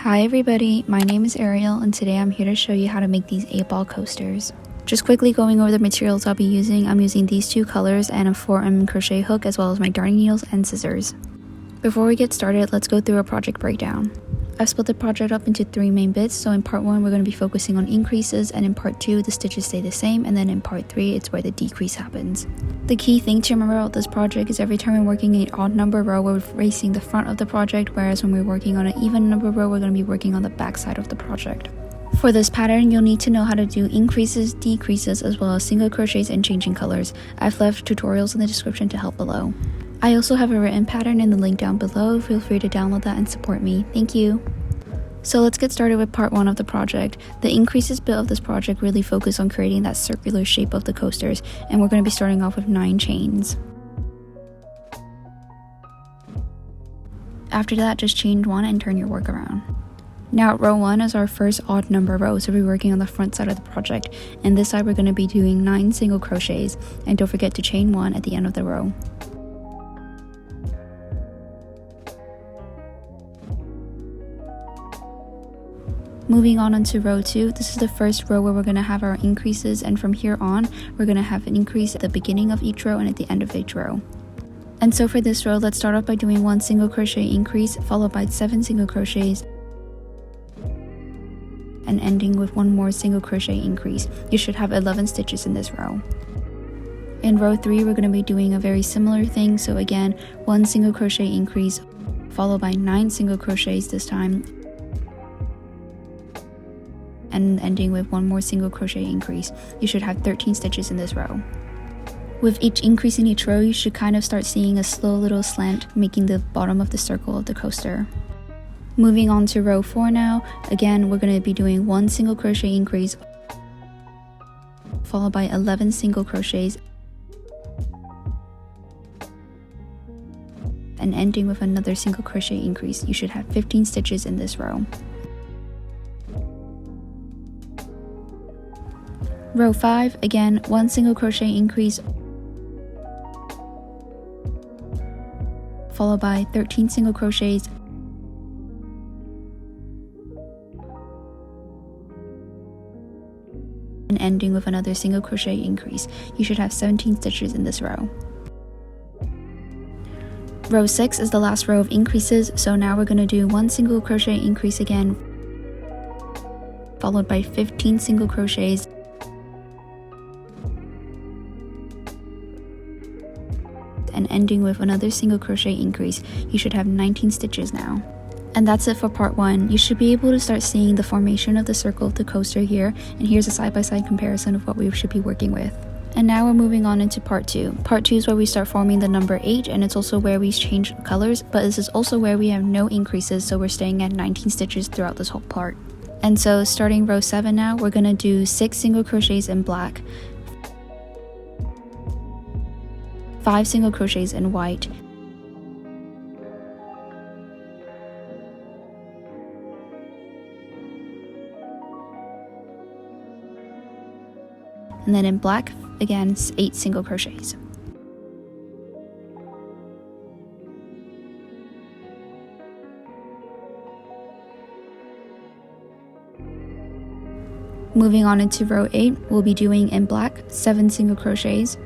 Hi everybody, my name is Ariel and today I'm here to show you how to make these 8-ball coasters. Just quickly going over the materials I'll be using, I'm using these two colors and a 4mm crochet hook as well as my darning needles and scissors. Before we get started, let's go through our project breakdown. I've split the project up into 3 main bits, so in part 1 we're going to be focusing on increases, and in part 2 the stitches stay the same, and then in part 3 it's where the decrease happens. The key thing to remember about this project is every time we're working an odd number row we're facing the front of the project, whereas when we're working on an even number row we're going to be working on the back side of the project. For this pattern you'll need to know how to do increases, decreases, as well as single crochets and changing colors. I've left tutorials in the description to help below. I also have a written pattern in the link down below. Feel free to download that and support me. Thank you. So let's get started with part 1 of the project. The increases bit of this project really focus on creating that circular shape of the coasters, and we're going to be starting off with 9 chains. After that, just chain 1 and turn your work around. Now row 1 is our first odd number row, so we're working on the front side of the project, and this side we're going to be doing 9 single crochets, and don't forget to chain 1 at the end of the row. Moving on into row 2, this is the first row where we're going to have our increases, and from here on we're going to have an increase at the beginning of each row and at the end of each row. And so for this row, let's start off by doing 1 single crochet increase followed by 7 single crochets and ending with 1 more single crochet increase. You should have 11 stitches in this row. In row 3 we're going to be doing a very similar thing, so again 1 single crochet increase followed by 9 single crochets this time, and ending with 1 more single crochet increase. You should have 13 stitches in this row. With each increase in each row you should kind of start seeing a slow little slant making the bottom of the circle of the coaster. Moving on to row 4 now, again we're going to be doing 1 single crochet increase followed by 11 single crochets and ending with another single crochet increase. You should have 15 stitches in this row. Row 5, again 1 single crochet increase followed by 13 single crochets and ending with another single crochet increase. You should have 17 stitches in this row. Row 6 is the last row of increases, so now we're going to do 1 single crochet increase again followed by 15 single crochets and ending with another single crochet increase. You should have 19 stitches now. And that's it for part 1. You should be able to start seeing the formation of the circle of the coaster here, and here's a side-by-side comparison of what we should be working with. And now we're moving on into part 2. Part 2 is where we start forming the number 8, and it's also where we change colors, but this is also where we have no increases, so we're staying at 19 stitches throughout this whole part. And so starting row 7 now, we're going to do 6 single crochets in black, 5 single crochets in white, and then in black, again 8 single crochets. Moving on into row 8, we'll be doing in black 7 single crochets,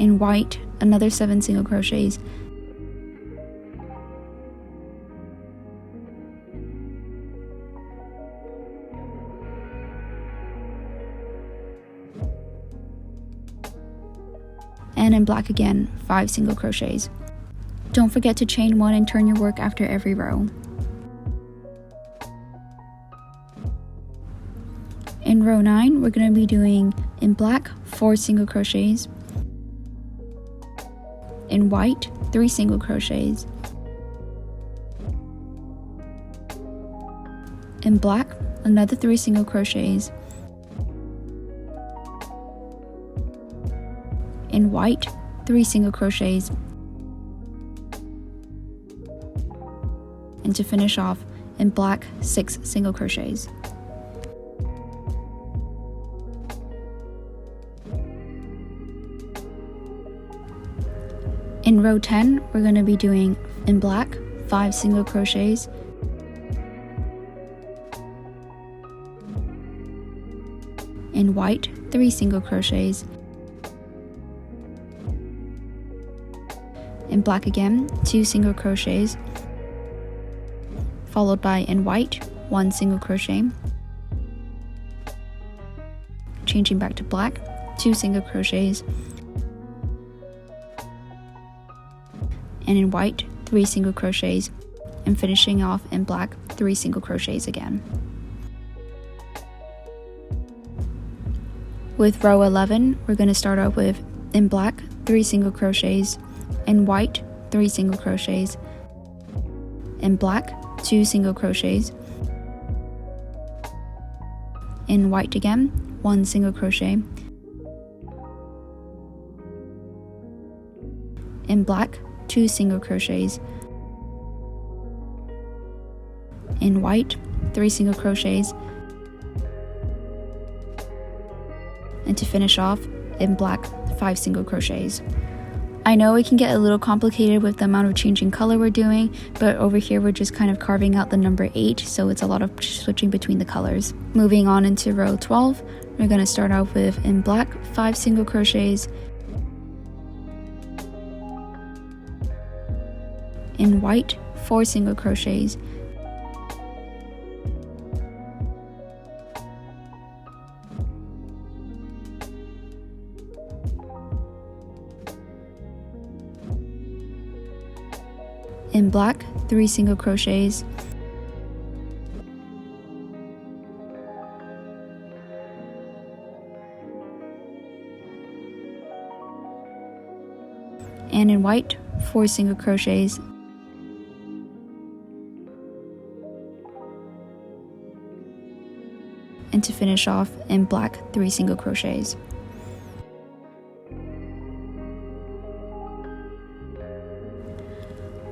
in white another 7 single crochets, and in black again 5 single crochets. Don't forget to chain 1 and turn your work after every row. In row 9 we're going to be doing in black 4 single crochets, in white 3 single crochets, in black another 3 single crochets, in white 3 single crochets, and to finish off in black 6 single crochets. In row 10, we're going to be doing in black 5 single crochets, in white 3 single crochets, in black again 2 single crochets, followed by in white 1 single crochet, changing back to black 2 single crochets, and in white 3 single crochets, and finishing off in black 3 single crochets again. With row 11, we're going to start out with in black 3 single crochets, in white 3 single crochets, in black 2 single crochets, in white again 1 single crochet, in black 2 single crochets, in white 3 single crochets, and to finish off in black 5 single crochets. I know it can get a little complicated with the amount of changing color we're doing, but over here we're just kind of carving out the number 8, so it's a lot of switching between the colors. Moving on into row 12, we're going to start out with in black 5 single crochets, in white 4 single crochets, in black 3 single crochets, and in white 4 single crochets, and to finish off in black 3 single crochets.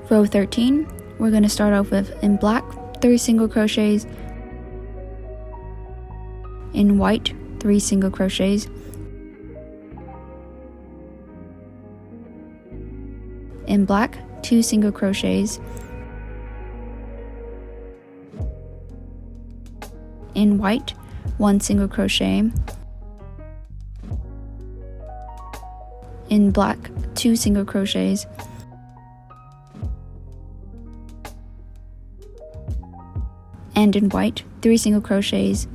Row 13, we're going to start off with in black 3 single crochets, in white 3 single crochets, in black 2 single crochets, in white 1 single crochet, in black 2 single crochets, and in white 3 single crochets,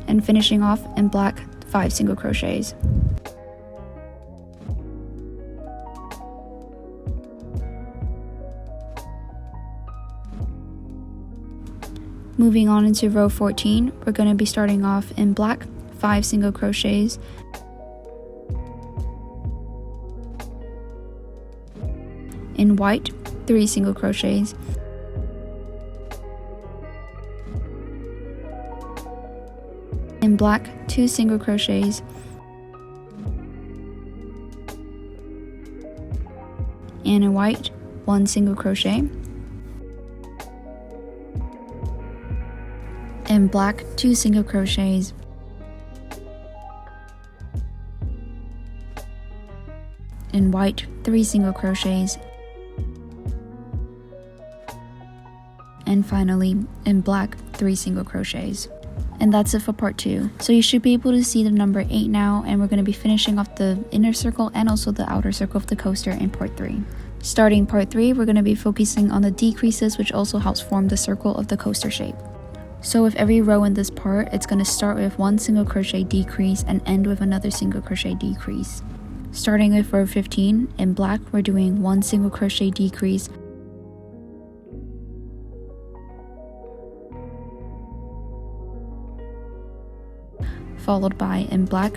and finishing off in black 5 single crochets. Moving on into row 14, we're going to be starting off in black 5 single crochets, in white 3 single crochets, in black 2 single crochets, and in white 1 single crochet, in black 2 single crochets, in white 3 single crochets, and finally in black 3 single crochets. And that's it for part 2. So you should be able to see the number 8 now, and we're going to be finishing off the inner circle and also the outer circle of the coaster in part 3. Starting part 3, we're going to be focusing on the decreases, which also helps form the circle of the coaster shape. So with every row in this part, it's going to start with 1 single crochet decrease and end with another single crochet decrease. Starting with row 15, in black we're doing 1 single crochet decrease, followed by in black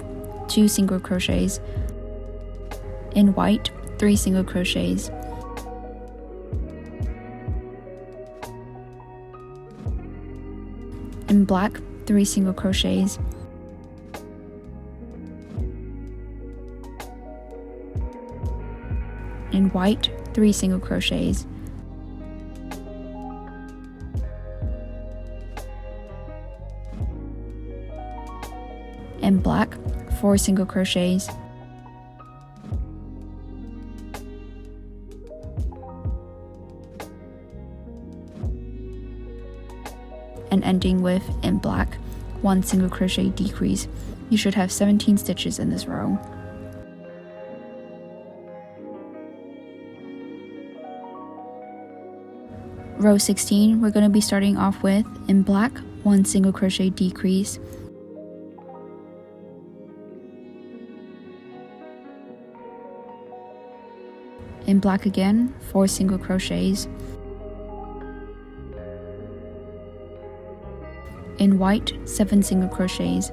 2 single crochets, in white 3 single crochets, in black 3 single crochets, in white 3 single crochets, in black, 4 single crochets, and ending with in black, 1 single crochet decrease. You should have 17 stitches in this row. Row 16, we're going to be starting off with in black, 1 single crochet decrease, in black again, 4 single crochets, in white, 7 single crochets,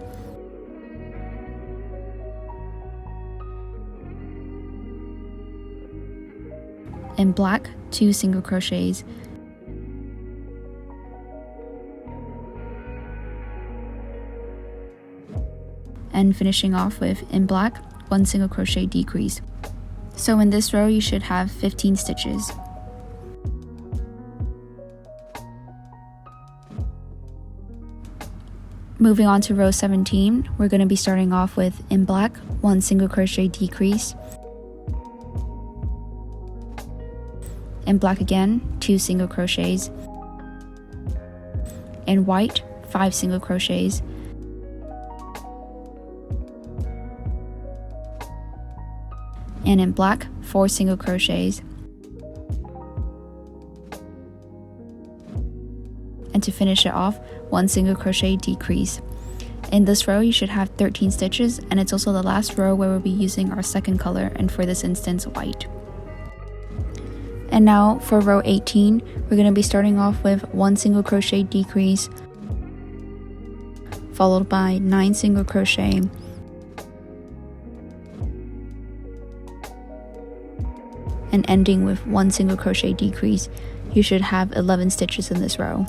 in black, 2 single crochets, and finishing off with in black, 1 single crochet decrease. So in this row you should have 15 stitches. Moving on to row 17, we're going to be starting off with in black, 1 single crochet decrease, in black again, 2 single crochets, in white, 5 single crochets, and in black, 4 single crochets, and to finish it off, 1 single crochet decrease. In this row you should have 13 stitches, and it's also the last row where we'll be using our second color, and for this instance, white. And now for row 18, we're going to be starting off with 1 single crochet decrease, followed by 9 single crochet, and ending with 1 single crochet decrease. You should have 11 stitches in this row.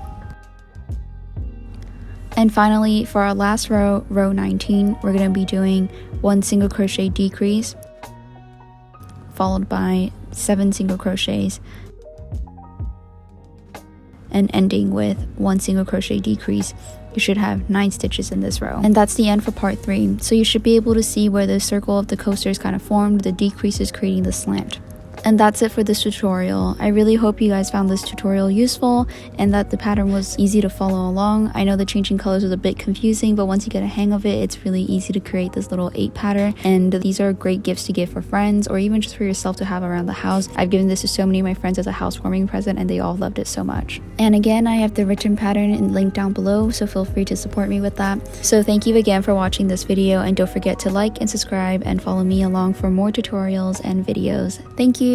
And finally, for our last row, row 19, we're going to be doing 1 single crochet decrease, followed by 7 single crochets, and ending with 1 single crochet decrease. You should have 9 stitches in this row. And that's the end for part 3. So you should be able to see where the circle of the coaster is kind of formed, the decreases creating the slant. And that's it for this tutorial. I really hope you guys found this tutorial useful and that the pattern was easy to follow along. I know the changing colors was a bit confusing, but once you get a hang of it, it's really easy to create this little 8 pattern. And these are great gifts to give for friends or even just for yourself to have around the house. I've given this to so many of my friends as a housewarming present and they all loved it so much. And again, I have the written pattern linked down below, so feel free to support me with that. So thank you again for watching this video, and don't forget to like and subscribe and follow me along for more tutorials and videos. Thank you.